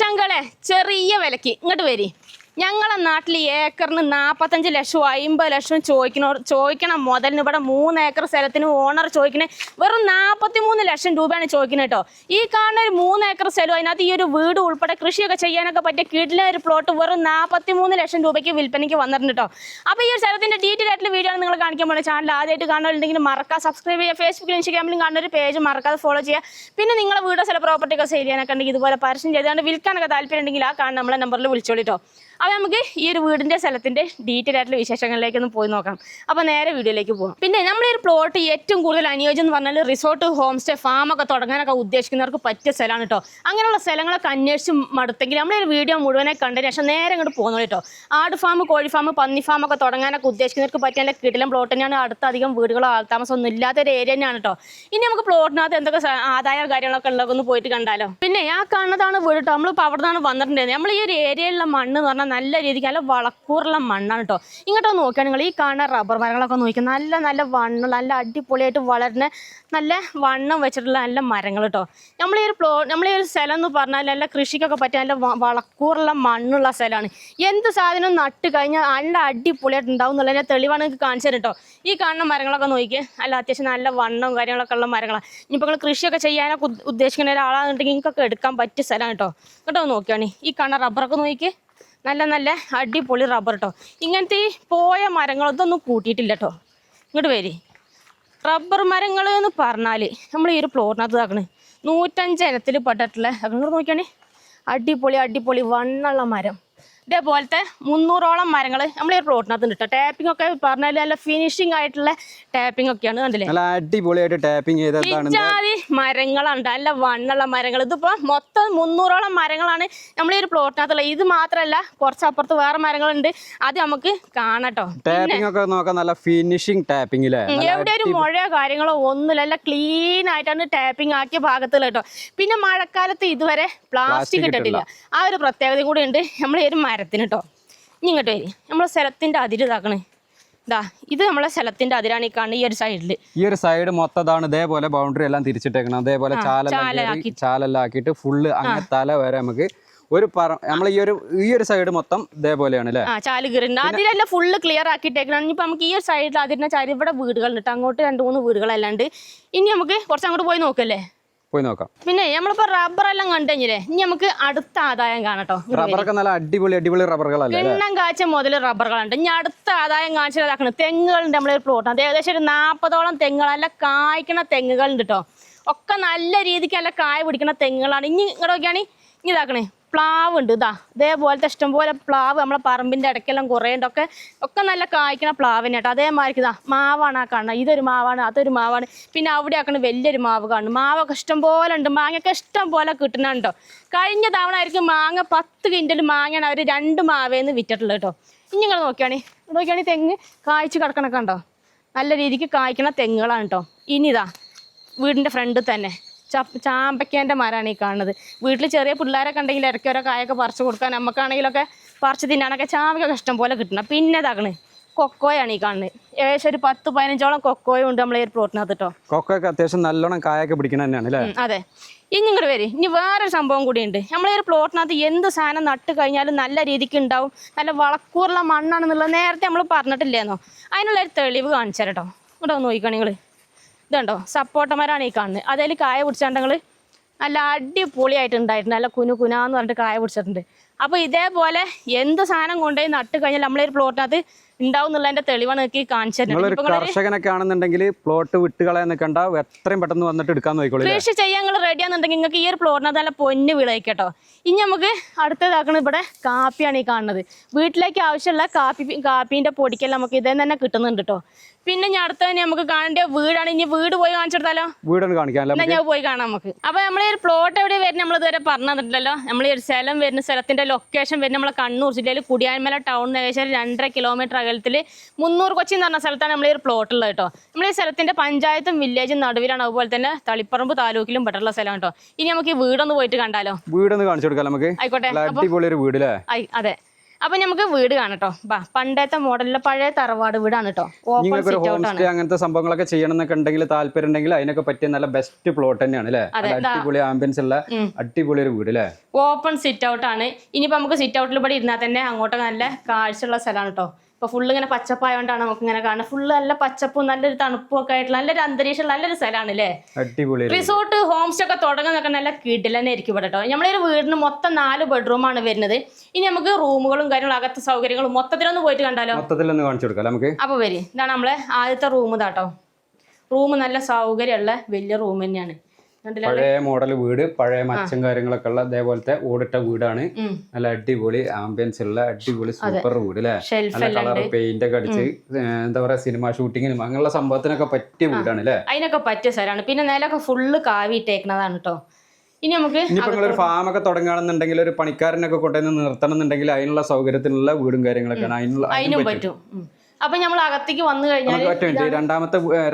ചങ്കളെ ചെറിയ വിലക്ക് ഇങ്ങോട്ട് വരി. ഞങ്ങളെ നാട്ടിൽ ഏക്കറിന് 45 ലക്ഷം 50 ലക്ഷം ചോദിക്കണം മുതലിന്. ഇവിടെ 3 ഏക്കർ സ്ഥലത്തിന് ഓണർ ചോദിക്കുന്നത് വെറും 43 ലക്ഷം രൂപയാണ് ചോദിക്കുന്നത് കേട്ടോ. ഈ കാണുന്ന ഒരു 3 ഏക്കർ സ്ഥലം, അതിനകത്ത് ഈ ഒരു വീട് ഉൾപ്പെടെ കൃഷിയൊക്കെ ചെയ്യാനൊക്കെ പറ്റിയ കിടിലൻ ഒരു പ്ലോട്ട് വെറും 43 ലക്ഷം രൂപയ്ക്ക് വിൽപ്പനയ്ക്ക് വന്നിട്ടുണ്ട് കേട്ടോ. അപ്പോൾ ഈ ഒരു സ്ഥലത്തിൻ്റെ ഡീറ്റെയിൽ ആയിട്ടുള്ള വീഡിയോ ആണ് നിങ്ങൾ കാണിക്കാൻ പോകുന്നത്. ചാനൽ ആദ്യമായിട്ട് കാണുന്നുണ്ടെങ്കിൽ മറക്കാതെ സബ്സ്ക്രൈബ് ചെയ്യുക. ഫേസ്ബുക്കിലും ഇൻസ്റ്റാഗ്രാമിലും കാണുന്ന ഒരു പേജ് മറക്കാതെ ഫോളോ ചെയ്യുക. പിന്നെ നിങ്ങളെ വീടോ സ്ഥല പ്രോപ്പർട്ടി ഒക്കെ സെയിൽ ചെയ്യാനൊക്കെ ഉണ്ടെങ്കിൽ ഇതുപോലെ പരസ്യം ചെയ്തുകൊണ്ട് വിൽക്കാനൊക്കെ താല്പര്യം ഉണ്ടെങ്കിൽ ആ കാണുന്ന നമ്മളെ നമ്പറിൽ വിളിച്ചോളിട്ടോ. അപ്പോൾ നമുക്ക് ഈ ഒരു വീടിൻ്റെ സ്ഥലത്തിൻ്റെ ഡീറ്റെയിൽ ആയിട്ടുള്ള വിശേഷങ്ങളിലേക്കൊന്ന് പോയി നോക്കാം. അപ്പോൾ നേരെ വീഡിയോയിലേക്ക് പോകാം. പിന്നെ നമ്മളൊരു പ്ലോട്ട് ഏറ്റവും കൂടുതൽ അനുയോജ്യം എന്ന് പറഞ്ഞാൽ റിസോർട്ട്, ഹോം സ്റ്റേ, ഫാമൊക്കെ തുടങ്ങാനൊക്കെ ഉദ്ദേശിക്കുന്നവർക്ക് പറ്റിയ സ്ഥലമാണ് കേട്ടോ. അങ്ങനെയുള്ള സ്ഥലങ്ങളൊക്കെ അന്വേഷിച്ച് മടുത്തെങ്കിൽ നമ്മളൊരു വീഡിയോ മുഴുവനെ കണ്ടതിന് ശേഷം നേരെ ഇങ്ങോട്ട് പോകുന്നു കേട്ടോ. ആട് ഫാം, കോഴി ഫാം, പന്നി ഫാമൊക്കെ തുടങ്ങാനൊക്കെ ഉദ്ദേശിക്കുന്നവർക്ക് പറ്റിയ നല്ല കിടിലൻ പ്ലോട്ട് തന്നെയാണ്. അടുത്തധികം വീടുകളോ ആൾത്താമസം ഒന്നും ഇല്ലാത്തൊരു ഏരിയ തന്നെയാണ് കേട്ടോ. ഇനി നമുക്ക് പ്ലോട്ടിനകത്ത് എന്തൊക്കെ ആദായ കാര്യങ്ങളൊക്കെ ഉള്ളതൊക്കെ ഒന്ന് പോയിട്ട് കണ്ടാലോ. പിന്നെ ആ കാണുന്നതാണ് വീട് കേട്ടോ. നമ്മളിപ്പോൾ അവിടെ നിന്നാണ് വന്നിട്ടുണ്ടായിരുന്നത്. നമ്മൾ ഈ ഒരു ഏരിയയിലുള്ള മണ്ണ് എന്ന് പറഞ്ഞാൽ നല്ല രീതിക്ക് നല്ല വളക്കൂറുള്ള മണ്ണാണ് കേട്ടോ. ഇങ്ങോട്ട് നോക്കിയാൽ നിങ്ങൾ ഈ കാണുന്ന റബ്ബർ മരങ്ങളൊക്കെ നോക്കി നല്ല നല്ല വണ്ണം, നല്ല അടിപൊളിയായിട്ട് വളരുന്ന നല്ല വണ്ണം വെച്ചിട്ടുള്ള നല്ല മരങ്ങൾ കേട്ടോ. നമ്മളീ ഒരു സ്ഥലം എന്ന് പറഞ്ഞാൽ നല്ല കൃഷിക്കൊക്കെ പറ്റിയ നല്ല വളക്കൂറുള്ള മണ്ണുള്ള സ്ഥലമാണ്. എന്ത് സാധനം നട്ട് കഴിഞ്ഞാൽ നല്ല അടിപൊളിയായിട്ട് ഉണ്ടാവും എന്നുള്ളതിൻ്റെ തെളിവാണ് നിങ്ങൾക്ക് കാണിച്ചു തരും കേട്ടോ. ഈ കാണുന്ന മരങ്ങളൊക്കെ നോക്കി നല്ല അത്യാവശ്യം നല്ല വണ്ണവും കാര്യങ്ങളൊക്കെ ഉള്ള മരങ്ങളാണ്. ഇനിയിപ്പോൾ നിങ്ങൾ കൃഷിയൊക്കെ ചെയ്യാനൊക്കെ ഉദ്ദേശിക്കുന്ന ഒരാളാണെന്നുണ്ടെങ്കിൽ നിങ്ങൾക്കൊക്കെ എടുക്കാൻ പറ്റിയ സ്ഥലമാണ് കേട്ടോ. കേട്ടോ നോക്കിയാണ് ഈ കാണുന്ന റബ്ബറൊക്കെ നോക്കി നല്ല നല്ല അടിപൊളി റബ്ബർ കേട്ടോ. ഇങ്ങനത്തെ ഈ പോയ മരങ്ങളൊന്നും കൂട്ടിയിട്ടില്ല കേട്ടോ. ഇങ്ങോട്ട് വരി. റബ്ബർ മരങ്ങൾ എന്ന് പറഞ്ഞാൽ നമ്മൾ ഈ ഒരു പ്ലോട്ടിനകത്ത് ഇതാക്കണേ 105 ഇനത്തിൽ പെട്ടിട്ടുള്ള അങ്ങോട്ട് നോക്കിയാണ് അടിപൊളി വണ്ണുള്ള മരം. ഇതേപോലത്തെ 300ഓളം മരങ്ങൾ നമ്മൾ ഈ പ്ലോട്ടിനകത്ത് ഉണ്ട് കേട്ടോ. ടാപ്പിംഗ് ഒക്കെ പറഞ്ഞാൽ നല്ല ഫിനിഷിംഗ് ആയിട്ടുള്ള ടാപ്പിംഗ് ഒക്കെയാണ്. കണ്ടില്ലേ അടിപൊളിയായിട്ട് ടാപ്പിംഗ് ഇജാതി മരങ്ങളാണ്, നല്ല വണ്ണുള്ള മരങ്ങൾ. ഇതിപ്പോൾ മൊത്തം 300ഓളം മരങ്ങളാണ് നമ്മൾ ഈ ഒരു പ്ലോട്ടിനകത്തുള്ള. ഇത് മാത്രമല്ല കുറച്ചപ്പുറത്ത് വേറെ മരങ്ങളുണ്ട്, അത് നമുക്ക് കാണട്ടോ. നല്ല ഫിനിഷിംഗ് ടാപ്പിംഗ്, എവിടെ ഒരു മുഴയോ കാര്യങ്ങളോ ഒന്നുമില്ല, നല്ല ക്ലീൻ ആയിട്ടാണ് ടാപ്പിംഗ് ആക്കിയ ഭാഗത്തുള്ള കേട്ടോ. പിന്നെ മഴക്കാലത്ത് ഇതുവരെ പ്ലാസ്റ്റിക് ഇട്ടിട്ടില്ല, ആ ഒരു പ്രത്യേകതയും കൂടി ഉണ്ട് നമ്മൾ ഈ ഒരു മരത്തിന് കേട്ടോ. ഇനി ഇങ്ങോട്ട് വരി. നമ്മളെ സ്ഥലത്തിൻ്റെ അതിര് ഇതാക്കണേ. ഇതാ ഇത് നമ്മളെ സ്ഥലത്തിന്റെ അതിരാണ് ഈ കാണുന്നത്. ഈ ഒരു സൈഡിൽ ഈ ഒരു സൈഡ് മൊത്തം ഇതേപോലെ ബൗണ്ടറി എല്ലാം തിരിച്ചിട്ടേക്കണം. അതേപോലെ ചാലെല്ലാം ആക്കിയിട്ട് ഫുള്ള് അങ്ങനെ തല വരെ നമുക്ക് ഒരു നമ്മൾ ഈ ഒരു സൈഡ് മൊത്തം ഇതേപോലെയാണ് അല്ലേ. ചാല് കീറുണ്ട്. അതിലെല്ലാം ഫുള്ള് ക്ലിയർ ആക്കിയിട്ടേക്കണം. ഇനിയിപ്പോൾ നമുക്ക് ഈ ഒരു സൈഡിൽ അതിരിന്റെ ചാരി ഇവിടെ വീടുകളുണ്ട്, അങ്ങോട്ട് 2-3 വീടുകളല്ലാണ്ട്. ഇനി നമുക്ക് കുറച്ച് അങ്ങോട്ട് പോയി നോക്കല്ലേ, പോയി നോക്കാം. പിന്നെ നമ്മളിപ്പോ റബ്ബർ എല്ലാം കണ്ടു കഴിഞ്ഞില്ലേ, ഇനി നമുക്ക് അടുത്ത ആദായം കാണട്ടോ. റബ്ബറൊക്കെ നല്ല അടിപൊളി റബ്ബറുകളല്ലേ, എണ്ണം കാഴ്ച മുതൽ റബ്ബറുകളുണ്ട്. ഇനി അടുത്ത ആദായം കാണിച്ചതാക്കണം തെങ്ങുകളുണ്ട്. നമ്മളൊരു പ്ലോട്ട് അത് ഏകദേശം ഒരു 40ഓളം തെങ്ങുകൾ, നല്ല കായ്ക്കണ തെങ്ങുകളുണ്ട് കേട്ടോ. ഒക്കെ നല്ല രീതിക്ക് നല്ല കായ പിടിക്കുന്ന തെങ്ങുകളാണ്. ഇനി ഇങ്ങോട്ട് നോക്കിയാണ് ഇനി ഇതാക്കണേ പ്ലാവ് ഉണ്ട്. ഇതേപോലത്തെ ഇഷ്ടംപോലെ പ്ലാവ് നമ്മളെ പറമ്പിൻ്റെ ഇടയ്ക്കെല്ലാം കുറേ ഉണ്ട്. ഒക്കെ നല്ല കായ്ക്കണ പ്ലാവിന് കേട്ടോ. അതേമാതിരി മാവാണ് ആ കാണുന്നത്. ഇതൊരു മാവാണ്, അതൊരു മാവാണ്. പിന്നെ അവിടെ ആക്കണ വലിയൊരു മാവ് കാണുന്നു. മാവൊക്കെ ഇഷ്ടം പോലെ ഉണ്ട്, മാങ്ങയൊക്കെ ഇഷ്ടം പോലെ കിട്ടുന്നുണ്ടോ. കഴിഞ്ഞ തവണ ആയിരിക്കും മാങ്ങ 10 കിൻഡൽ മാങ്ങയാണ് അവർ 2 മാവേന്ന് വിറ്റിട്ടുള്ളത് കേട്ടോ. ഇനി നിങ്ങൾ നോക്കിയാണ് തെങ്ങ് കായ്ച്ച് കിടക്കണൊക്കെ ഉണ്ടോ. നല്ല രീതിക്ക് കായ്ക്കണ തെങ്ങുകളാണ് കേട്ടോ. ഇനി വീടിൻ്റെ ഫ്രണ്ടിൽ തന്നെ ചാമ്പയ്ക്കേൻ്റെ മരമാണ് ഈ കാണുന്നത്. വീട്ടിൽ ചെറിയ പിള്ളേരൊക്കെ ഉണ്ടെങ്കിൽ ഇടയ്ക്ക് ഓരോ കായൊക്കെ പറിച്ച് കൊടുക്കാൻ, നമുക്കാണെങ്കിലൊക്കെ പറിച്ച് തിന്നാനൊക്കെ ചാമ്പയ്ക്കൊക്കെ ഇഷ്ടം പോലെ കിട്ടണം. പിന്നെ ഇതാക്കണേ കൊക്കോയാണ് ഈ കാണുന്നത്. ഏകദേശം ഒരു 10-15ഓളം കൊക്കോയും ഉണ്ട് നമ്മളെ ഈ പ്ലോട്ടിനകത്ത് കേട്ടോ. കൊക്കോയൊക്കെ അത്യാവശ്യം നല്ലോണം കായൊക്കെ പിടിക്കണം തന്നെയാണ് അല്ലേ. അതെ. ഇനി ഇങ്ങോട്ട് വരും. ഇനി വേറൊരു സംഭവം കൂടി ഉണ്ട്. നമ്മളെ ഒരു പ്ലോട്ടിനകത്ത് എന്ത് സാധനം നട്ട് കഴിഞ്ഞാലും നല്ല രീതിക്ക് ഉണ്ടാവും, നല്ല വളക്കൂറുള്ള മണ്ണാണെന്നുള്ളത് നേരത്തെ നമ്മൾ പറഞ്ഞിട്ടില്ലേന്നോ. അതിനുള്ളൊരു തെളിവ് കാണിച്ചു തരാം കേട്ടോ. ഇങ്ങോട്ട് നോക്കിക്കോ നിങ്ങൾ. ഇതുണ്ടോ സപ്പോട്ടമരാണ് ഈ കാണുന്നത്. അതിൽ കായ പിടിച്ചാണ്ടെങ്കിൽ നല്ല അടിപൊളിയായിട്ട് ഉണ്ടായിട്ടുണ്ട്, നല്ല കുനാന്ന് പറഞ്ഞിട്ട് കായ പിടിച്ചിട്ടുണ്ട്. അപ്പോൾ ഇതേപോലെ എന്ത് സാധനം കൊണ്ടുപോയി നട്ട് കഴിഞ്ഞാൽ നമ്മളൊരു പ്ലോട്ടിനകത്ത് ഉണ്ടാവും എന്നുള്ളതിന്റെ തെളിവാണ് നിങ്ങൾക്ക് കാണിച്ചു തരുന്നത്. കർഷകനൊക്കെ ആണെന്നുണ്ടെങ്കിൽ പ്ലോട്ട് വിട്ടുകളയാൻ നിൽക്കണ്ട, എത്രയും പെട്ടെന്ന് വന്നിട്ട് എടുക്കാൻ നോക്കിക്കോളൂ. കൃഷി ചെയ്യാൻ നിങ്ങൾ റെഡിയാണെന്നുണ്ടെങ്കിൽ നിങ്ങൾക്ക് ഈ ഒരു പ്ലോട്ടിനകത്ത് നല്ല പൊന്ന് വിളയിക്കട്ടോ. ഇനി നമുക്ക് അടുത്തതാക്കണം ഇവിടെ കാപ്പിയാണ് ഈ കാണുന്നത്. വീട്ടിലേക്ക് ആവശ്യമുള്ള കാപ്പീൻ്റെ പൊടിക്കെല്ലാം നമുക്ക് ഇതേ തന്നെ കിട്ടുന്നുണ്ട് കേട്ടോ. പിന്നെ ഞാൻ അടുത്ത തന്നെ നമുക്ക് കാണേണ്ട വീടാണ്. ഇനി വീട് പോയി കാണിച്ചെടുത്താലോ? വീടാണ് കാണിക്കാം, ഞാൻ പോയി കാണാം നമുക്ക്. അപ്പോൾ നമ്മൾ ഈ ഒരു പ്ലോട്ട് എവിടെ വരുന്നത് നമ്മൾ ഇതുവരെ പറഞ്ഞു തന്നിട്ടില്ലല്ലോ. നമ്മൾ ഈ ഒരു സ്ഥലം വരുന്ന സ്ഥലത്തിന്റെ ലൊക്കേഷൻ വരുന്ന നമ്മളെ കണ്ണൂർ ജില്ലയിൽ കുടിയാൻമല ടൗണിന് ഏകദേശം 2.5 കിലോമീറ്റർ അകലത്തിൽ 300 കൊച്ചി എന്ന് പറഞ്ഞ സ്ഥലത്താണ് നമ്മൾ ഈ ഒരു പ്ലോട്ട് ഉള്ളത് കേട്ടോ. നമ്മൾ ഈ സ്ഥലത്തിന്റെ പഞ്ചായത്തും വില്ലേജും നടുവിലാണ്, അതുപോലെ തന്നെ തളിപ്പറമ്പ് താലൂക്കിലും പെട്ടുള്ള സ്ഥലം കേട്ടോ. ഇനി നമുക്ക് ഈ വീടൊന്ന് പോയിട്ട് കണ്ടാലോ? വീടൊന്ന് കാണിച്ചു കൊടുക്കാം നമുക്ക്. ആയിക്കോട്ടെ. അടിപൊളി ഒരു വീട് അല്ലേ. അതെ. അപ്പൊ നമുക്ക് വീട് കാണട്ടോ. പണ്ടത്തെ മോഡലിലെ പഴയ തറവാട് വീടാണ് കേട്ടോ. ഓപ്പൺ നിങ്ങൾക്ക് ഒരു സിറ്റ് ഹോം ഔട്ട് സ്റ്റേ ആണ്. അങ്ങനത്തെ സംഭവങ്ങളൊക്കെ ചെയ്യണം എന്നൊക്കെ ഉണ്ടെങ്കിൽ താല്പര്യം ഉണ്ടെങ്കിൽ അതിനൊക്കെ പറ്റിയ നല്ല ബെസ്റ്റ് പ്ലോട്ട് തന്നെയാണ് അല്ലേ? അടിപൊളി ആംബിയൻസ് ഉള്ള അടിപൊളി ഒരു വീട് അല്ലേ? ഓപ്പൺ സിറ്റ് ഔട്ട് ആണ്. ഇനിയിപ്പോ നമുക്ക് സിറ്റ് ഔട്ടിൽ ഇവിടെ ഇരുന്നാൽ തന്നെ അങ്ങോട്ട് നല്ല കാഴ്ചയുള്ള സ്ഥലമാണ് കേട്ടോ. ഇപ്പൊ ഫുള്ള് ഇങ്ങനെ പച്ചപ്പായോണ്ടാണ് നമുക്ക് ഇങ്ങനെ കാണുന്നത്. ഫുള്ള് നല്ല പച്ചപ്പും നല്ലൊരു തണുപ്പും ഒക്കെ ആയിട്ടുള്ള നല്ലൊരു അന്തരീക്ഷം, നല്ലൊരു സ്ഥലമാണ് അല്ലേ? അടിപൊളി റിസോർട്ട് ഹോം സ്റ്റേ ഒക്കെ തുടങ്ങുന്നൊക്കെ നല്ല കിടിൽ തന്നെ ആയിരിക്കും ഇവിടെ കേട്ടോ. നമ്മളൊരു വീടിന് മൊത്തം 4 ബെഡ്റൂമാണ് വരുന്നത്. ഇനി നമുക്ക് റൂമുകളും കാര്യങ്ങളും അകത്തെ സൗകര്യങ്ങളും മൊത്തത്തിലൊന്ന് പോയിട്ട് കണ്ടാലോ? മൊത്തത്തിലൊന്ന് കാണിച്ചു കൊടുക്കാം നമുക്ക്. അപ്പൊ വരി, ഇതാണ് നമ്മളെ ആദ്യത്തെ റൂം ഇതാട്ടോ. റൂം നല്ല സൗകര്യമുള്ള വലിയ റൂം തന്നെയാണ്. പഴയ മോഡൽ വീട്, പഴയ മച്ചും കാര്യങ്ങളൊക്കെ ഉള്ള അതേപോലത്തെ ഓടിട്ട വീടാണ്. നല്ല അടിപൊളി ആംബിയൻസ് ഉള്ള അടിപൊളി സൂപ്പർ വീട് അല്ലേ? നല്ല കളർ പെയിന്റ് ഒക്കെ അടിച്ച് എന്താ പറയാ സിനിമ ഷൂട്ടിങ്ങിനും അങ്ങനെയുള്ള സംഭവത്തിനൊക്കെ പറ്റിയ വീടാണ് അല്ലേ? അതിനൊക്കെ പറ്റിയ സ്ഥലമാണ്. പിന്നെ നിലൊക്കെ ഫുള്ള് കാവിട്ടേക്കുന്നതാണ് കേട്ടോ. ഇനി നമുക്ക് ഇനിയിപ്പോ ഒരു ഫാം ഒക്കെ തുടങ്ങുകയാണെന്നുണ്ടെങ്കിൽ ഒരു പണിക്കാരനൊക്കെ കൊണ്ടുവന്ന് നിർത്തണം എന്നുണ്ടെങ്കിൽ അതിനുള്ള സൗകര്യത്തിനുള്ള വീടും കാര്യങ്ങളൊക്കെ അതിനും പറ്റും. അപ്പൊ നമ്മൾ അകത്തേക്ക് വന്നു കഴിഞ്ഞാൽ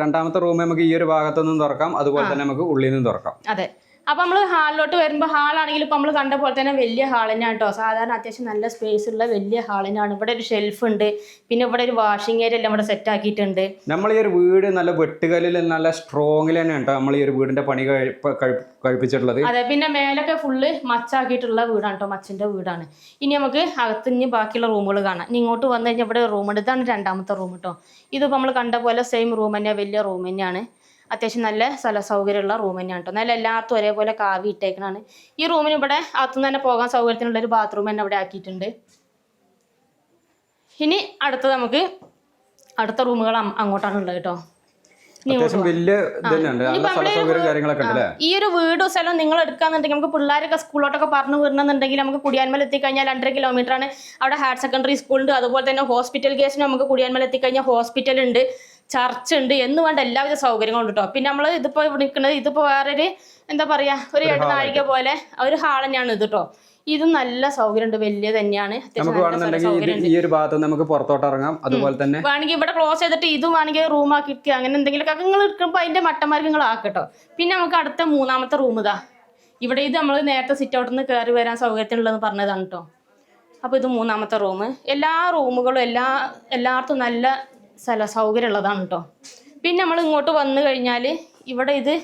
രണ്ടാമത്തെ റൂം നമുക്ക് ഈ ഒരു ഭാഗത്തുനിന്നും തുറക്കാം, അതുപോലെ തന്നെ നമുക്ക് ഉള്ളിൽ നിന്നും തുറക്കാം. അതെ. അപ്പൊ നമ്മൾ ഹാളിലോട്ട് വരുമ്പോൾ ഹാളാണെങ്കിൽ ഇപ്പൊ നമ്മൾ കണ്ട പോലെ തന്നെ വലിയ ഹാൾ തന്നെയാണ് കേട്ടോ. സാധാരണ അത്യാവശ്യം നല്ല സ്പേസ് ഉള്ള വലിയ ഹാൾ തന്നെയാണ്. ഇവിടെ ഒരു ഷെൽഫ് ഉണ്ട്, പിന്നെ ഇവിടെ ഒരു വാഷിംഗ് ഏരിയ എല്ലാം ഇവിടെ സെറ്റ് ആക്കിയിട്ടുണ്ട്. നമ്മൾ ഈ ഒരു വീട് നല്ല വെട്ടുകല്ലിൽ നല്ല സ്ട്രോങ്ങിൽ തന്നെയാണ് കേട്ടോ നമ്മൾ ഈ ഒരു വീടിന്റെ പണി കഴിപ്പിച്ചിട്ടുള്ളത്. അതെ. പിന്നെ മേലൊക്കെ ഫുള്ള് മച്ചാക്കിയിട്ടുള്ള വീടാണ് കേട്ടോ, മച്ചിന്റെ വീടാണ്. ഇനി നമുക്ക് അകത്ത് ഇനി ബാക്കിയുള്ള റൂമുകൾ കാണാം. ഇനി ഇങ്ങോട്ട് വന്നു കഴിഞ്ഞാൽ ഇവിടെ റൂം ഉണ്ട്. ഇതാണ് രണ്ടാമത്തെ റൂം കേട്ടോ. ഇതിപ്പോൾ നമ്മൾ കണ്ട പോലെ സെയിം റൂം തന്നെയാണ്, വലിയ റൂം തന്നെയാണ്. അത്യാവശ്യം നല്ല സ്ഥല സൗകര്യമുള്ള റൂം തന്നെയാണ് കേട്ടോ. നല്ല എല്ലായിടത്തും ഒരേപോലെ കാവി ഇട്ടേക്കണാണ്. ഈ റൂമിന് ഇവിടെ അകത്തുനിന്ന് തന്നെ പോകാൻ സൗകര്യത്തിനുള്ളൊരു ബാത്റൂം തന്നെ ഇവിടെ ആക്കിയിട്ടുണ്ട്. ഇനി അടുത്തത് നമുക്ക് അടുത്ത റൂമുകൾ അങ്ങോട്ടാണ് ഉള്ളത് കേട്ടോ. ഈ ഒരു വീട് സ്ഥലം നിങ്ങൾ എടുക്കാന്നുണ്ടെങ്കിൽ നമുക്ക് പിള്ളേരൊക്കെ സ്കൂളിലോട്ടൊക്കെ പറഞ്ഞു വിടണമെന്നുണ്ടെങ്കിൽ നമുക്ക് കുടിയാൻമല എത്തിക്കഴിഞ്ഞാൽ 2.5 കിലോമീറ്ററാണ്. അവിടെ ഹയർ സെക്കൻഡറി സ്കൂളുണ്ട്, അതുപോലെ തന്നെ ഹോസ്പിറ്റൽ കേസിന് നമുക്ക് കുടിയാൻമല എത്തിക്കഴിഞ്ഞാൽ ഹോസ്പിറ്റൽ ഉണ്ട്, ചർച്ച് ഉണ്ട് എന്ന് വേണ്ട എല്ലാവിധ സൗകര്യങ്ങളും കേട്ടോ. പിന്നെ നമ്മൾ ഇതിപ്പോ നിൽക്കുന്നത് ഇതിപ്പോ വേറൊരു എന്താ പറയാ ഒരു ഇടനാഴിക പോലെ ഒരു ഹാൾ തന്നെയാണ് ഇത് കേട്ടോ. ഇതും നല്ല സൗകര്യം ഉണ്ട്, വലിയ തന്നെയാണ്. ഈ ഒരു ഭാഗത്ത് നമുക്ക് പുറത്തോട്ട് ഇറങ്ങാം. അതുപോലെ തന്നെ വേണമെങ്കിൽ ഇവിടെ ക്ലോസ് ചെയ്തിട്ട് ഇതും വേണമെങ്കിൽ റൂം ആക്കി അങ്ങനെ എന്തെങ്കിലും നിങ്ങൾ എടുക്കുമ്പോൾ അതിന്റെ മട്ടന്മാർക്ക് നിങ്ങൾ ആക്കട്ടോ. പിന്നെ നമുക്ക് അടുത്ത മൂന്നാമത്തെ റൂം ഇതാ. ഇവിടെ ഇത് നമ്മൾ നേരത്തെ സിറ്റ് ഔട്ടിൽ നിന്ന് കയറി വരാൻ സൗകര്യത്തിനുള്ളതെന്ന് പറഞ്ഞതാണ് കേട്ടോ. അപ്പോൾ ഇത് മൂന്നാമത്തെ റൂം. എല്ലാ റൂമുകളും എല്ലായിടത്തും നല്ല സ്ഥല സൗകര്യം ഉള്ളതാണ് കേട്ടോ. പിന്നെ നമ്മൾ ഇങ്ങോട്ട് വന്നു കഴിഞ്ഞാൽ ഇവിടെ ഇത്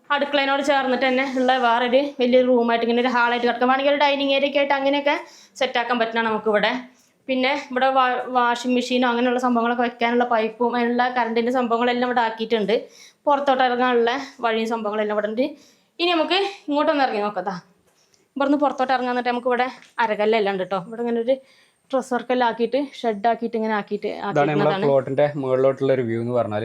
അടുക്കളേനോട് ചേർന്നിട്ട് തന്നെ ഉള്ള വേറൊരു വലിയൊരു റൂമായിട്ട് ഇങ്ങനെ ഒരു ഹാളായിട്ട് കിടക്കാം. വേണമെങ്കിൽ ഒരു ഡൈനിങ് ഏരിയ ഒക്കെ ആയിട്ട് അങ്ങനെയൊക്കെ സെറ്റാക്കാൻ പറ്റുന്നതാണ് നമുക്കിവിടെ. പിന്നെ ഇവിടെ വാഷിംഗ് മെഷീനോ അങ്ങനെയുള്ള സംഭവങ്ങളൊക്കെ വെക്കാനുള്ള പൈപ്പും അതിനുള്ള കറണ്ടിൻ്റെ സംഭവങ്ങളെല്ലാം ഇവിടെ ആക്കിയിട്ടുണ്ട്. പുറത്തോട്ട് ഇറങ്ങാനുള്ള വഴിയും സംഭവങ്ങളെല്ലാം ഇവിടെ ഉണ്ട്. ഇനി നമുക്ക് ഇങ്ങോട്ടൊന്ന് ഇറങ്ങി നോക്കാം. ഇവിടുന്ന് പുറത്തോട്ട് ഇറങ്ങാൻ എന്നിട്ട് നമുക്ക് ഇവിടെ അരകല്ലെല്ലാം ഉണ്ട് കേട്ടോ. ഇവിടെ ഇങ്ങനെ ഒരു ഡ്രസ് വർക്കെല്ലാം ആക്കിയിട്ട് ഷെഡ് ആക്കിയിട്ട് ഇങ്ങനെ ആക്കിയിട്ട് പ്ലോട്ടിന്റെ മുകളിലോട്ടുള്ള ഒരു വ്യൂ എന്ന് പറഞ്ഞാൽ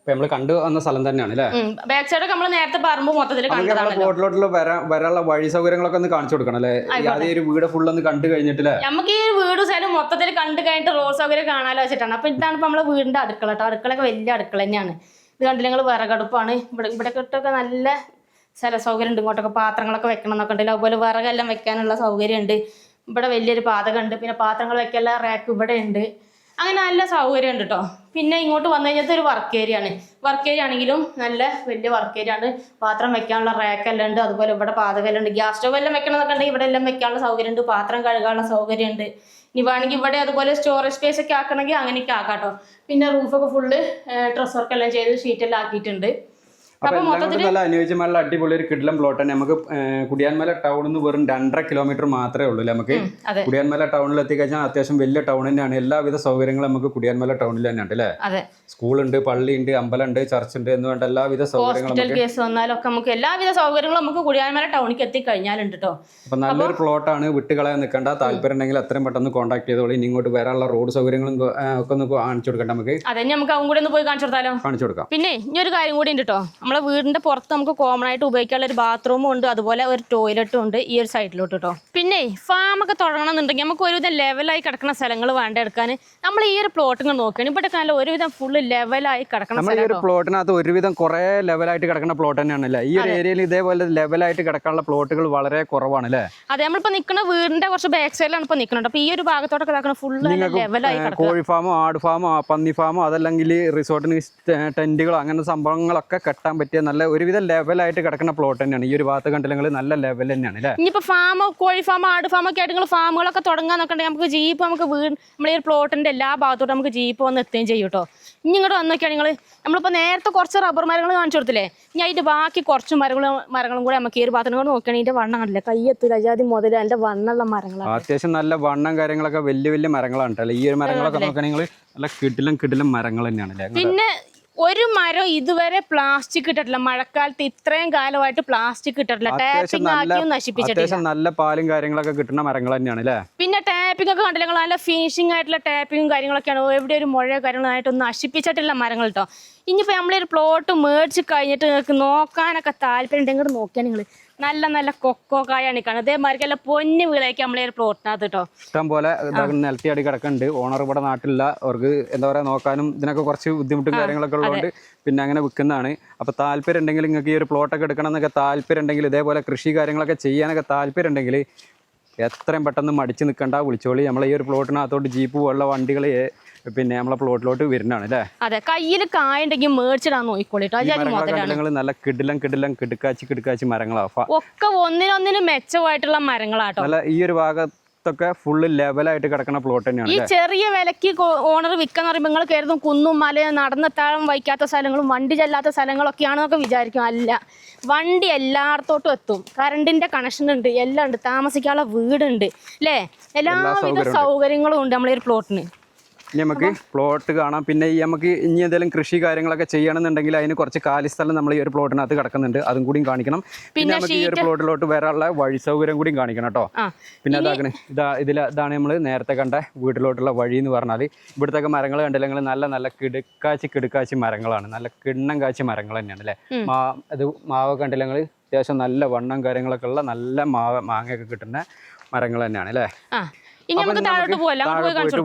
നമ്മൾ കണ്ടു വന്ന സ്ഥലം തന്നെയാണ് അല്ലേ? ബാക്ക് സൈഡ് നമ്മൾ നേരത്തെ പറമ്പ് മൊത്തത്തിൽ പ്ലോട്ടിലോട്ടുള്ള വരാനുള്ള വഴി സൗകര്യങ്ങളൊക്കെ ഒന്ന് കാണിച്ചു കൊടുക്കണം അല്ലേ? ആദ്യം ഒരു വീട് ഫുൾ ഒന്ന് കണ്ടു കഴിഞ്ഞിട്ടില്ലേ? നമുക്ക് ഈ വീട് സ്ഥലം മൊത്തത്തിൽ കണ്ടു കഴിഞ്ഞിട്ട് റോഡ് സൗകര്യം കാണാലോ വെച്ചിട്ടാണ്. അപ്പൊ ഇതാണ് ഇപ്പൊ നമ്മളെ വീടിന്റെ അടുക്കള കേട്ടോ. അടുക്കളയൊക്കെ വലിയ അടുക്കള തന്നെയാണ്. ഇത് കണ്ടില്ല നിങ്ങൾ, വിറകടുപ്പാണ്. ഇവിടെ ഇട്ടൊക്കെ നല്ല സ്ഥല സൗകര്യം ഉണ്ട്. ഇങ്ങോട്ടൊക്കെ പാത്രങ്ങളൊക്കെ വെക്കണം എന്നൊക്കെ ഉണ്ടല്ലോ. അതുപോലെ വിറകെല്ലാം വെക്കാനുള്ള സൗകര്യം ഉണ്ട്. ഇവിടെ വലിയൊരു പാതകമുണ്ട്. പിന്നെ പാത്രങ്ങൾ വെക്കാനുള്ള റാക്ക് ഇവിടെ ഉണ്ട്. അങ്ങനെ നല്ല സൗകര്യം ഉണ്ട് കേട്ടോ. പിന്നെ ഇങ്ങോട്ട് വന്നു കഴിഞ്ഞാൽ ഒരു വർക്ക് ഏരിയ ആണ്. വർക്ക് ഏരിയ ആണെങ്കിലും നല്ല വലിയ വർക്ക് ഏരിയ ആണ്. പാത്രം വെക്കാനുള്ള റാക്കെല്ലാം ഉണ്ട്. അതുപോലെ ഇവിടെ പാതകെല്ലാം ഉണ്ട്. ഗ്യാസ് സ്റ്റവ് എല്ലാം വെക്കണമെന്നൊക്കെ ഉണ്ടെങ്കിൽ ഇവിടെ എല്ലാം വെക്കാനുള്ള സൗകര്യം ഉണ്ട്. പാത്രം കഴുകാനുള്ള സൗകര്യം ഉണ്ട്. ഇനി വേണമെങ്കിൽ ഇവിടെ അതുപോലെ സ്റ്റോറേജ് സ്പേസ് ഒക്കെ ആക്കണമെങ്കിൽ അങ്ങനെയൊക്കെ ആക്കാം കേട്ടോ. പിന്നെ റൂഫൊക്കെ ഫുള്ള് ഡ്രസ് വർക്കെല്ലാം ചെയ്ത് ഷീറ്റെല്ലാം ആക്കിയിട്ടുണ്ട്. നല്ല അനുയോജ്യമായ അടിപൊളി ഒരു കിടിലം പ്ലോട്ട് തന്നെ. നമുക്ക് കുടിയാൻമല ടൗണിൽ നിന്ന് വെറും 2.5 കിലോമീറ്റർ മാത്രമേ ഉള്ളൂ. നമുക്ക് കുടിയാൻമല ടൗണിൽ എത്തിക്കഴിഞ്ഞാൽ അത്യാവശ്യം വലിയ ടൗൺ തന്നെയാണ്. എല്ലാവിധ സൗകര്യങ്ങളും നമുക്ക് കുടിയാൻമല ടൗണിൽ തന്നെ ഉണ്ട് അല്ലേ? സ്കൂളുണ്ട്, പള്ളിയുണ്ട്, അമ്പലമുണ്ട്, ചർച്ച് ഉണ്ട് എന്ന് വേണ്ട എല്ലാവിധ സൗകര്യങ്ങളും കേസ് വന്നാലൊക്കെ നമുക്ക് എല്ലാവിധ സൗകര്യങ്ങളും നമുക്ക് കുടിയാൻമല ടൗണിൽ എത്തിക്കഴിഞ്ഞാലുണ്ട് കേട്ടോ. അപ്പൊ നല്ലൊരു പ്ലോട്ടാണ്. വിട്ടുകളയാൻ നിൽക്കേണ്ട. താല്പര്യം ഉണ്ടെങ്കിൽ അത്രയും പെട്ടെന്ന് കോൺടാക്ട് ചെയ്തോളൂ. ഇനി ഇങ്ങോട്ട് വരാനുള്ള റോഡ് സൗകര്യങ്ങളും ഒക്കെ ഒന്ന് കാണിച്ചു കൊടുക്കാം. നമുക്ക് അതെ, നമുക്ക് അതും കൂടി ഒന്ന് പോയി കാണിച്ചു കൊടുക്കാം. പിന്നെ ഇനി ഒരു കാര്യം കൂടി ഉണ്ട് കേട്ടോ. നമ്മളെ വീടിന്റെ പുറത്ത് നമുക്ക് കോമൺ ആയിട്ട് ഉപയോഗിക്കാനുള്ള ഒരു ബാത്റൂമും ഉണ്ട്, അതുപോലെ ഒരു ടോയ്ലറ്റും ഉണ്ട് ഈ ഒരു സൈഡിലോട്ട് കേട്ടോ. പിന്നെ ഫാമൊക്കെ തുടങ്ങണമെന്നുണ്ടെങ്കിൽ നമുക്ക് ഒരുവിധം ലെവലായി കിടക്കുന്ന സ്ഥലങ്ങൾ വേണ്ട എടുക്കാൻ. നമ്മൾ ഈ ഒരു പ്ലോട്ടിങ് നോക്കുകയാണ്. ഇവിടെ കാലം ഒരുവിധം ഫുള്ള് ലെവലായി കിടക്കണം. ഈ ഒരു പ്ലോട്ടിനകത്ത് ഒരുവിധം കുറെ ലെവലായിട്ട് കിടക്കുന്ന പ്ലോട്ട് തന്നെയാണല്ലേ? ഈ ഒരു ഏരിയയിൽ ഇതേപോലെ ലെവലായിട്ട് കിടക്കാനുള്ള പ്ലോട്ടുകൾ വളരെ കുറവാണ് അല്ലേ? അതെ, നമ്മളിപ്പോ നിൽക്കുന്ന വീടിന്റെ കുറച്ച് ബാക്ക് സൈഡിലാണ് ഇപ്പൊ നിൽക്കുന്നത്. അപ്പൊ ഈ ഒരു ഭാഗത്തോട്ടൊക്കെ കിടക്കുന്ന ഫുള്ള് ലെവലായി കോഴി ഫാമോ, ആട് ഫാമോ, പന്നി ഫാമോ, അതല്ലെങ്കിൽ റിസോർട്ടിന് ടെന്റുകളോ അങ്ങനെ സംഭവങ്ങളൊക്കെ കെട്ടാൻ പറ്റിയ നല്ല ഒരുവിധ ലെവലായിട്ട് കിടക്കുന്ന പ്ലോട്ട് തന്നെയാണ്. ഈ ഒരു ഭാഗത്ത് കണ്ടില്ലെങ്കിൽ നല്ല ലെവൽ തന്നെയാണ് അല്ലേ. ഇനിയിപ്പോൾ ഫാം, കോഴി ഫാം, ആട് ഫാം ഒക്കെ ആയിട്ട് നിങ്ങൾ ഫാമുകളൊക്കെ തുടങ്ങാൻ നോക്കണ്ടെങ്കിൽ നമുക്ക് ജീപ്പ് നമുക്ക് നമ്മളീ ഒരു പ്ലോട്ടിൻ്റെ എല്ലാ ഭാഗത്തോട്ടും നമുക്ക് ജീപ്പ് വന്ന് എത്തുകയും ചെയ്യും കേട്ടോ. ഇനി ഇങ്ങോട്ട് വന്ന് നോക്കിയാൽ നമ്മളിപ്പോൾ നേരത്തെ കുറച്ച് റബ്ബർ മരങ്ങൾ കാണിച്ചു കൊടുത്തില്ലേ, ഇനി അതിൻ്റെ ബാക്കി കുറച്ച് മരങ്ങളും കൂടെ നമുക്ക് ഈ ഒരു ഭാഗത്തിനോട് നോക്കുകയാണെങ്കിൽ ഇതിൻ്റെ വണ്ണം കണ്ടില്ല, കയ്യെത്തൂല അജാതി മുതൽ അതിൻ്റെ വണ്ണമുള്ള മരങ്ങളാണ്. അത്യാവശ്യം നല്ല വണ്ണം കാര്യങ്ങളൊക്കെ വലിയ വലിയ മരങ്ങളാണ് കേട്ടോ. ഈ ഒരു മരങ്ങളൊക്കെ നോക്കുകയാണെങ്കിൽ നല്ല കിടിലം മരങ്ങൾ തന്നെയാണ് അല്ലേ. പിന്നെ ഒരു മരം ഇതുവരെ പ്ലാസ്റ്റിക് ഇട്ടിട്ടില്ല. മഴക്കാലത്ത് ഇത്രയും കാലമായിട്ട് പ്ലാസ്റ്റിക് ഇട്ടിട്ടില്ല. ടാപ്പിംഗ് ആക്കിയും നശിപ്പിച്ചിട്ടില്ല. നല്ല പാലും കാര്യങ്ങളൊക്കെ കിട്ടുന്ന മരങ്ങൾ തന്നെയാണ് അല്ലേ. പിന്നെ ടാപ്പിംഗ് ഒക്കെ കണ്ടില്ല, നല്ല ഫിനിഷിംഗ് ആയിട്ടുള്ള ടാപ്പിങ്ങും കാര്യങ്ങളൊക്കെയാണ്. എവിടെ ഒരു മുഴ കാര്യങ്ങളായിട്ടൊന്നും നശിപ്പിച്ചിട്ടില്ല മരങ്ങൾ കേട്ടോ. ഇനിയിപ്പോൾ നമ്മളൊരു പ്ലോട്ട് മേടിച്ച് കഴിഞ്ഞിട്ട് നിങ്ങൾക്ക് നോക്കാനൊക്കെ താല്പര്യം ഉണ്ടെങ്കിൽ നോക്കിയാൽ നിങ്ങൾ നല്ല നല്ല കൊക്കോ കായാണ് കാണുന്നത്. അതേമാതിരി പൊന്ന് വീളേക്ക് നമ്മളെ ഒരു പ്ലോട്ടിനകത്ത് കേട്ടോ. ഇഷ്ടം പോലെ നിലത്തിയാടി കിടക്കുന്നുണ്ട്. ഓണർ ഇവിടെ നാട്ടിലില്ല, അവർക്ക് എന്താ പറയുക നോക്കാനും ഇതിനൊക്കെ കുറച്ച് ബുദ്ധിമുട്ടും കാര്യങ്ങളൊക്കെ ഉള്ളതുകൊണ്ട് പിന്നെ അങ്ങനെ വിൽക്കുന്നതാണ്. അപ്പോൾ താല്പര്യം ഉണ്ടെങ്കിൽ നിങ്ങൾക്ക് ഈ ഒരു പ്ലോട്ടൊക്കെ എടുക്കണം എന്നൊക്കെ താല്പര്യം ഉണ്ടെങ്കിൽ, ഇതേപോലെ കൃഷി കാര്യങ്ങളൊക്കെ ചെയ്യാനൊക്കെ താല്പര്യം ഉണ്ടെങ്കിൽ എത്രയും പെട്ടെന്ന് മടിച്ച് നിൽക്കണ്ട, വിളിച്ചോളി. നമ്മളെ ഈ ഒരു പ്ലോട്ടിനകത്തോട്ട് ജീപ്പ് പോലുള്ള വണ്ടികൾ പിന്നെ നമ്മളെ പ്ലോട്ടിലോട്ട് വരുന്നതാണ് അല്ലേ. അതെ, കയ്യിൽ കായുണ്ടെങ്കിൽ മേടിച്ചിടാൻ നോക്കിക്കോളിട്ടോ. നല്ല കിടിലം കിടുക്കാച്ചി മരങ്ങളാണ് ഒക്കെ ഒന്നിനൊന്നിനും മെച്ചമായിട്ടുള്ള മരങ്ങളാട്ടോ. നല്ല ഈ ഒരു ഭാഗത്തൊക്കെ ഫുള്ള് ലെവലായിട്ട് കിടക്കുന്ന പ്ലോട്ട് തന്നെയാണ്. ഈ ചെറിയ വിലക്ക് ഓണർ വിൽക്കാന്ന് പറയുമ്പോൾ നിങ്ങൾ കരുതും കുന്നും മലയും നടന്നെത്താഴം വയ്ക്കാത്ത സ്ഥലങ്ങളും വണ്ടി ചെല്ലാത്ത സ്ഥലങ്ങളൊക്കെയാണെന്നൊക്കെ വിചാരിക്കും. അല്ല, വണ്ടി എല്ലായിടത്തോട്ടും എത്തും. കറണ്ടിന്റെ കണക്ഷൻ ഉണ്ട്, എല്ലാം ഉണ്ട്, താമസിക്കാനുള്ള വീടുണ്ട് അല്ലേ, എല്ലാവിധ സൗകര്യങ്ങളും ഉണ്ട് നമ്മളെ ഒരു പ്ലോട്ടിന്. ഇനി നമുക്ക് പ്ലോട്ട് കാണാം. പിന്നെ ഈ നമുക്ക് ഇനി എന്തെങ്കിലും കൃഷി കാര്യങ്ങളൊക്കെ ചെയ്യണമെന്നുണ്ടെങ്കിൽ അതിന് കുറച്ച് കാലി സ്ഥലം നമ്മൾ ഈ ഒരു പ്ലോട്ടിനകത്ത് കിടക്കുന്നുണ്ട്, അതും കൂടി കാണിക്കണം. പിന്നെ നമുക്ക് ഈ ഒരു പ്ലോട്ടിലോട്ട് വരാനുള്ള വഴി സൗകര്യം കൂടി കാണിക്കണം കേട്ടോ. പിന്നെ അതാക്കണേ, ഇതാണ് നമ്മൾ നേരത്തെ കണ്ട വീട്ടിലോട്ടുള്ള വഴി എന്ന് പറഞ്ഞാൽ. ഇവിടുത്തെ മരങ്ങൾ കണ്ടില്ലെങ്കിൽ നല്ല നല്ല കിടുക്കാച്ചി മരങ്ങളാണ്, നല്ല കിണ്ണം കാച്ചി മരങ്ങൾ തന്നെയാണ് അല്ലേ. ഇത് മാവ് കണ്ടില്ലെങ്കിൽ അത്യാവശ്യം നല്ല വണ്ണം കാര്യങ്ങളൊക്കെ ഉള്ള നല്ല മാങ്ങയൊക്കെ കിട്ടുന്ന മരങ്ങൾ തന്നെയാണ് അല്ലേ.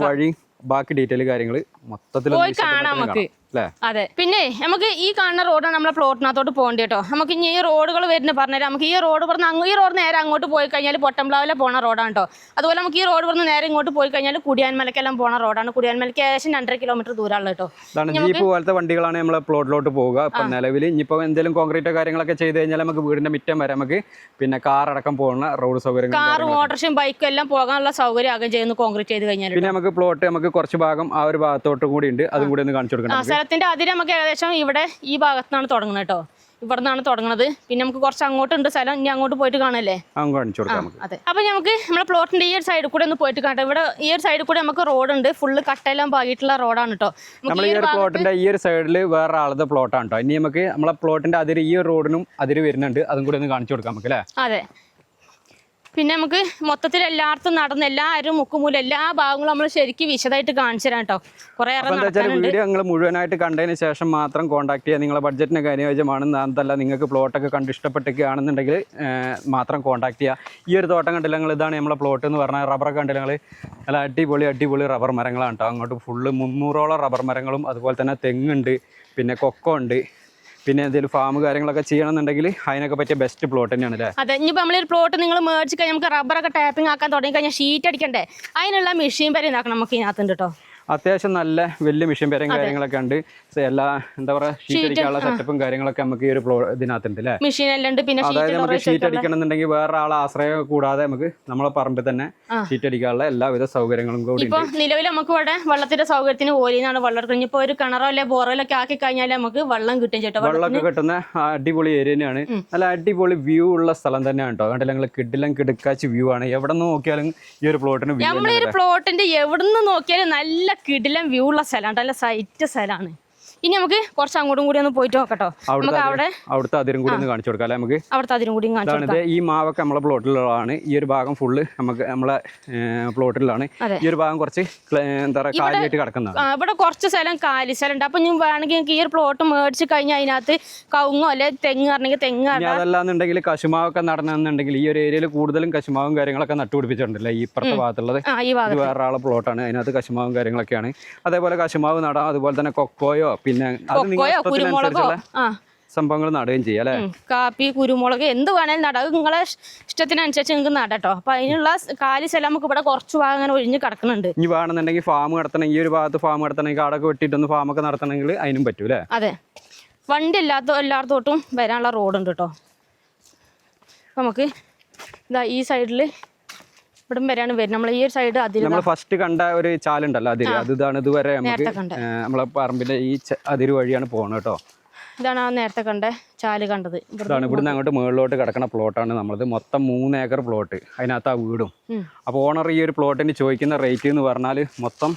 വഴി ബാക്കി ഡീറ്റെയിൽ കാര്യങ്ങൾ മൊത്തത്തിൽ കാണാം നമുക്ക്. അതെ, പിന്നെ നമുക്ക് ഈ കാണുന്ന റോഡാണ് നമ്മളെ പ്ലോട്ടിനകത്തോട്ട് പോകേണ്ടി കേട്ടോ. നമുക്ക് ഇനി ഈ റോഡുകൾ വരുന്ന പറഞ്ഞുതരാം. നമുക്ക് ഈ റോഡ് നേരെ അങ്ങോട്ട് പോയി കഴിഞ്ഞാൽ പൊട്ടംപ്ലാവിലെ പോണ റോഡാണ് കേട്ടോ. അതുപോലെ നമുക്ക് ഈ റോഡ് പറഞ്ഞ് നേരെ ഇങ്ങോട്ട് പോയി കഴിഞ്ഞാൽ കുടിയാൻമലക്കെല്ലാം പോണ റോഡാണ്. കുടിയാൻമലക്ക് ഏകദേശം 2.5 കിലോമീറ്റർ ദൂരമുള്ള കേട്ടോ. ജീപ്പ് പോലത്തെ വണ്ടികളാണ് നമ്മളെ പ്ലോട്ടിലോട്ട് പോവുക. ഇപ്പൊ നിലവിൽ ഇനിയിപ്പോൾ എന്തെങ്കിലും കോൺക്രീറ്റോ കാര്യങ്ങളൊക്കെ ചെയ്ത് കഴിഞ്ഞാൽ നമുക്ക് വീടിന്റെ മിറ്റം വരെ നമുക്ക് പിന്നെ കാർ അടക്കം പോകുന്ന റോഡ് സൗകര്യം, കാറും ഓട്ടോറിക്ഷയും ബൈക്കും എല്ലാം പോകാനുള്ള സൗകര്യം ആകും ചെയ്യുന്നു കോൺക്രീറ്റ് ചെയ്ത് കഴിഞ്ഞാൽ. പിന്നെ നമുക്ക് പ്ലോട്ട് നമുക്ക് കുറച്ച് ഭാഗം ആ ഒരു ഭാഗത്തോട്ടും കൂടി ഉണ്ട്, അതും കൂടി ഒന്ന് കാണിച്ചു കൊടുക്കണം. സ്ഥലത്തിന്റെ അതിര് നമുക്ക് ഏകദേശം ഇവിടെ ഈ ഭാഗത്താണ് തുടങ്ങുന്നത് കേട്ടോ. ഇവിടെ നിന്നാണ് തുടങ്ങുന്നത്. പിന്നെ നമുക്ക് കുറച്ച് അങ്ങോട്ടുണ്ട് സ്ഥലം, ഇനി അങ്ങോട്ട് പോയിട്ട് കാണല്ലേ. അതെ, അപ്പൊ നമുക്ക് നമ്മുടെ പ്ലോട്ടിന്റെ ഈ ഒരു സൈഡിൽ കൂടെ ഒന്ന് പോയിട്ട് കാണാം. ഇവിടെ ഈ ഒരു സൈഡിൽ കൂടെ നമുക്ക് റോഡ് ഉണ്ട്, ഫുള്ള് കട്ടെല്ലാം പാകിയിട്ടുള്ള റോഡാണ് കേട്ടോ. നമ്മൾ ഈ ഒരു പ്ലോട്ടിന്റെ ഈ ഒരു സൈഡിൽ വേറെ ആളുടെ പ്ലോട്ടാണ് കേട്ടോ. ഇനി നമുക്ക് നമ്മളെ പ്ലോട്ടിന്റെ അതിര് ഈ റോഡിനും അതിര് വരുന്നുണ്ട്, അതും കൂടി ഒന്ന് കാണിച്ചു കൊടുക്കാം നമുക്ക് അല്ലേ. അതെ, പിന്നെ നമുക്ക് മൊത്തത്തിൽ എല്ലായിടത്തും നടന്ന് എല്ലാവരും മുക്കുമൂലം എല്ലാ ഭാഗങ്ങളും നമ്മൾ ശരിക്കും വിശദമായിട്ട് കാണിച്ചു തരാം കേട്ടോ. വീഡിയോ നിങ്ങൾ മുഴുവനായിട്ട് കണ്ടതിന് ശേഷം മാത്രം കോൺടാക്ട് ചെയ്യുക. നിങ്ങളെ ബഡ്ജറ്റിനൊക്കെ അനുയോജ്യമാണെന്ന് അതല്ല, നിങ്ങൾക്ക് പ്ലോട്ടൊക്കെ കണ്ട് ഇഷ്ടപ്പെട്ടൊക്കെയാണെന്നുണ്ടെങ്കിൽ മാത്രം കോൺടാക്ട് ചെയ്യുക. ഈ ഒരു തോട്ടം കണ്ടില്ല നിങ്ങൾ, ഇതാണ് നമ്മളെ പ്ലോട്ട് എന്ന് പറഞ്ഞാൽ. റബ്ബറൊക്കെ കണ്ടില്ല നിങ്ങൾ, നല്ല അടിപൊളി റബ്ബർ മരങ്ങളാണ് കേട്ടോ. അങ്ങോട്ട് ഫുള്ള് 300ഓളം റബ്ബർ മരങ്ങളും അതുപോലെ തന്നെ തെങ്ങുണ്ട്, പിന്നെ കൊക്കോ ഉണ്ട്. പിന്നെ എന്തെങ്കിലും ഫാം കാര്യങ്ങളൊക്കെ ചെയ്യണമെന്നുണ്ടെങ്കിൽ അതിനൊക്കെ പറ്റിയ ബെസ്റ്റ് പ്ലോട്ട് തന്നെയാണ് അല്ലേ. അതെ, ഇനിയിപ്പോൾ നമ്മളൊരു പ്ലോട്ട് നിങ്ങൾ മേടിച്ച് കഴിഞ്ഞാൽ നമുക്ക് റബ്ബറൊക്കെ ടാപ്പിംഗ് ആക്കാൻ തുടങ്ങി കഴിഞ്ഞാൽ ഷീറ്റ് അടിക്കണ്ടേ, അതിനുള്ള മെഷീൻ വരെ ഉണ്ടാക്കണം നമുക്ക് ഇതിനകത്തുണ്ട് കേട്ടോ. അത്യാവശ്യം നല്ല വലിയ മെഷീൻ പേരും കാര്യങ്ങളൊക്കെ ഉണ്ട്. എല്ലാ എന്താ പറയുക ഷീറ്റ് അടിക്കാനുള്ള സെറ്റപ്പും കാര്യങ്ങളൊക്കെ നമുക്ക് ഈ ഒരു ഇതിനകത്തുണ്ട് അല്ലേ. അതായത് നമുക്ക് ഷീറ്റ് അടിക്കണമെന്നുണ്ടെങ്കിൽ വേറെ ആളെ ആശ്രയം കൂടാതെ നമുക്ക് നമ്മളെ പറമ്പിൽ തന്നെ ഷീറ്റ് അടിക്കാനുള്ള എല്ലാവിധ സൗകര്യങ്ങളും കൂടി. ഇപ്പൊ നിലവിൽ നമുക്ക് ഇവിടെ വെള്ളത്തിന്റെ സൗകര്യത്തിന് ഓലിന്നാണ് വെള്ളം. ഇനിയിപ്പോ ഒരു കിണറോ അല്ലെ ബോറോലൊക്കെ ആക്കി കഴിഞ്ഞാൽ നമുക്ക് വെള്ളം കിട്ടും ചേട്ടാ. വെള്ളമൊക്കെ കിട്ടുന്ന അടിപൊളി ഏരിയ തന്നെയാണ്. നല്ല അടിപൊളി വ്യൂ ഉള്ള സ്ഥലം തന്നെയാണ് കേട്ടോ. കണ്ടില്ല നിങ്ങൾ, കിടിലം വ്യൂ ആണ്. എവിടെ നിന്ന് നോക്കിയാലും ഈ ഒരു പ്ലോട്ടിന് നമ്മളൊരു പ്ലോട്ടിന്റെ എവിടെ നിന്ന് നോക്കിയാലും നല്ല കിടിലം വ്യൂ ഉള്ള സ്ഥലമാണ്, നല്ല സൈറ്റ് സ്ഥലമാണ്. ഇനി നമുക്ക് കുറച്ച് അങ്ങോട്ടും കൂടി ഒന്ന് പോയിട്ട് നോക്കട്ടോ. നമുക്ക് അവിടുത്തെ അതിരും കൂടി ഒന്ന് കാണിച്ചു കൊടുക്കാം. നമുക്ക് അവിടുത്തെ അതിരും കൂടി കാണിച്ചു. ഈ മാവൊക്കെ നമ്മളെ പ്ലോട്ടിലുള്ളതാണ്. ഈ ഒരു ഭാഗം ഫുള്ള് നമുക്ക് നമ്മളെ പ്ലോട്ടിലാണ്. ഈ ഒരു ഭാഗം കുറച്ച് എന്താ പറയുക കാലിയായിട്ട് കിടക്കുന്നതാണ്. ഇവിടെ കുറച്ച് സ്ഥലം കാലി സ്ഥലം ഉണ്ട്. അപ്പൊ ഞാൻ വേണമെങ്കിൽ എനിക്ക് ഈ ഒരു പ്ലോട്ട് മേടിച്ച് കഴിഞ്ഞാൽ അതിനകത്ത് കവുങ്ങോ അല്ലെ തെങ്ങ് പറഞ്ഞെങ്കിൽ തെങ്ങ്. അതല്ലാന്നുണ്ടെങ്കിൽ കശുമാവൊക്കെ നടണമെന്നുണ്ടെങ്കിൽ ഈ ഒരു ഏരിയയിൽ കൂടുതലും കശുമാവും കാര്യങ്ങളൊക്കെ നട്ടുപിടിപ്പിച്ചിട്ടുണ്ടല്ലേ. ഈ ഇപ്പുറത്തെ ഭാഗത്തുള്ളത് ഇത് വേറെ ആളെ പ്ലോട്ടാണ്. അതിനകത്ത് കശുമാവും കാര്യങ്ങളൊക്കെയാണ്. അതേപോലെ കശുമാവ് നടാം, അതുപോലെ തന്നെ കൊക്കോയോ പിന്നെ സംഭവങ്ങൾ നടുകയും ചെയ്യാം അല്ലെ. കാപ്പി, കുരുമുളക് എന്ത് വേണേലും നടാം, നിങ്ങളെ ഇഷ്ടത്തിനനുസരിച്ച് നിങ്ങൾക്ക് നടാട്ടോ. അപ്പൊ അതിനുള്ള കാലി സ്ഥലം നമുക്ക് ഇവിടെ കുറച്ച് ഭാഗം അങ്ങനെ ഒഴിഞ്ഞ് കിടക്കുന്നുണ്ട്. ഇനി വേണമെന്നുണ്ടെങ്കിൽ ഫാം നടത്തണം, ഈ ഒരു ഭാഗത്ത് ഫാം നടത്തണമെങ്കിൽ കാടൊക്കെ വെട്ടിയിട്ടൊന്ന് ഫാമൊക്കെ നടത്തണമെങ്കിൽ അതിനും പറ്റൂലേ. അതെ, വണ്ടി എല്ലായിടത്തോട്ടും വരാനുള്ള റോഡുണ്ട് കേട്ടോ. നമുക്ക് ഇതാ ഈ സൈഡിൽ ഇവിടെ വരെയാണ് വരുന്നത്. നമ്മൾ ഈ ഒരു സൈഡ് അതിൽ നമ്മൾ ഫസ്റ്റ് കണ്ട ഒരു ചാലുണ്ടല്ലോ അതിൽ അതാണ് ഇതുവരെ നമുക്ക് നമ്മളെ പറമ്പിലെ ഈ അതിര് വഴിയാണ് പോകുന്നത് കേട്ടോ. ഇതാണ് ആ നേരത്തെ കണ്ട ചാല് കണ്ടത്. ഇതാണ് ഇവിടുന്ന് അങ്ങോട്ട് മുകളിലോട്ട് കിടക്കുന്ന പ്ലോട്ടാണ് നമ്മളത്. മൊത്തം 3 ഏക്കർ പ്ലോട്ട്, അതിനകത്ത് ആ വീടും. അപ്പോൾ ഓണർ ഈ ഒരു പ്ലോട്ടിന് ചോദിക്കുന്ന റേറ്റ് എന്ന് പറഞ്ഞാൽ മൊത്തം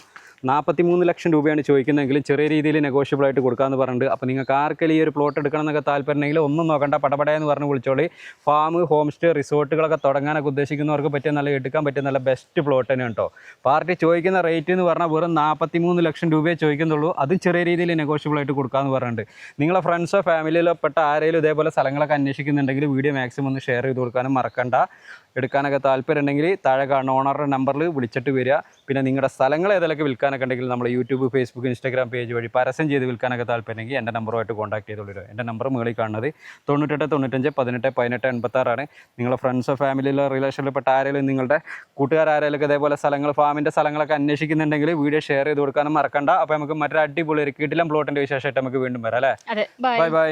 43 ലക്ഷം രൂപയാണ് ചോദിക്കുന്നതെങ്കിലും ചെറിയ രീതിയിൽ നെഗോഷ്യബിൾ ആയിട്ട് കൊടുക്കാമെന്ന് പറഞ്ഞിട്ട്. അപ്പോൾ നിങ്ങൾക്ക് ആർക്കെങ്കിലും ഈ ഒരു പ്ലോട്ട് എടുക്കണം എന്നൊക്കെ താല്പര്യമെങ്കിൽ ഒന്നും നോക്കണ്ട, പടപടയെന്ന് പറഞ്ഞ് വിളിച്ചോളി. ഫാം, ഹോം സ്റ്റേ, റിസോർട്ടുകളൊക്കെ തുടങ്ങാനൊക്കെ ഉദ്ദേശിക്കുന്നവർക്ക് പറ്റിയ നല്ല എടുക്കാൻ പറ്റിയ നല്ല ബെസ്റ്റ് പ്ലോട്ട് തന്നെയാണ് കേട്ടോ. പാർട്ടി ചോദിക്കുന്ന റേറ്റ് എന്ന് പറഞ്ഞാൽ വെറും 43 ലക്ഷം രൂപയെ ചോദിക്കുന്നുള്ളൂ. അതും ചെറിയ രീതിയിൽ നെഗോഷ്യബിൾ ആയിട്ട് കൊടുക്കാമെന്ന് പറഞ്ഞിട്ട്. നിങ്ങളെ ഫ്രണ്ട്സോ ഫാമിലിയിലോ പെട്ട ആരെങ്കിലും ഇതേപോലെ സ്ഥലങ്ങളൊക്കെ അന്വേഷിക്കുന്നുണ്ടെങ്കിൽ വീഡിയോ മാക്സിമം ഒന്ന് ഷെയർ ചെയ്ത് കൊടുക്കാനും മറക്കണ്ട. എടുക്കാനൊക്കെ താല്പര്യം ഉണ്ടെങ്കിൽ താഴെ കാണുന്ന ഓണറുടെ നമ്പറിൽ വിളിച്ചിട്ട് വരിക. പിന്നെ നിങ്ങളുടെ സ്ഥലങ്ങൾ ഏതെങ്കിലുമൊക്കെ വിൽക്കാനൊക്കെ ഉണ്ടെങ്കിൽ നമ്മൾ യൂട്യൂബ്, ഫേസ്ബുക്ക്, ഇൻസ്റ്റാഗ്രാം പേജ് വഴി പരസ്യം ചെയ്ത് വിൽക്കാനൊക്കെ താല്പര്യമെങ്കിൽ എൻ്റെ നമ്പറുമായിട്ട് കോൺടാക്ട് ചെയ്തോളൂ. എൻ്റെ നമ്പർ മുകളിൽ കാണുന്നത് 98 95 18 18 86 ആണ്. നിങ്ങളുടെ ഫ്രണ്ട്സോ ഫാമിലിയിലോ റിലേഷനിലോ പെട്ട ആരെങ്കിലും നിങ്ങളുടെ കൂട്ടുകാരാരെങ്കിലും ഇതേപോലെ സ്ഥലങ്ങൾ, ഫാമിൻ്റെ സ്ഥലങ്ങളൊക്കെ അന്വേഷിക്കുന്നുണ്ടെങ്കിൽ വീഡിയോ ഷെയർ ചെയ്ത് കൊടുക്കാനും മറക്കണ്ട. അപ്പോൾ നമുക്ക് മറ്റൊരു അടിപൊളി ഒരു കിടിലം പ്ലോട്ടിൻ്റെ വിശേഷമായിട്ട് നമുക്ക് വീണ്ടും വരാം അല്ലേ. Bye bye.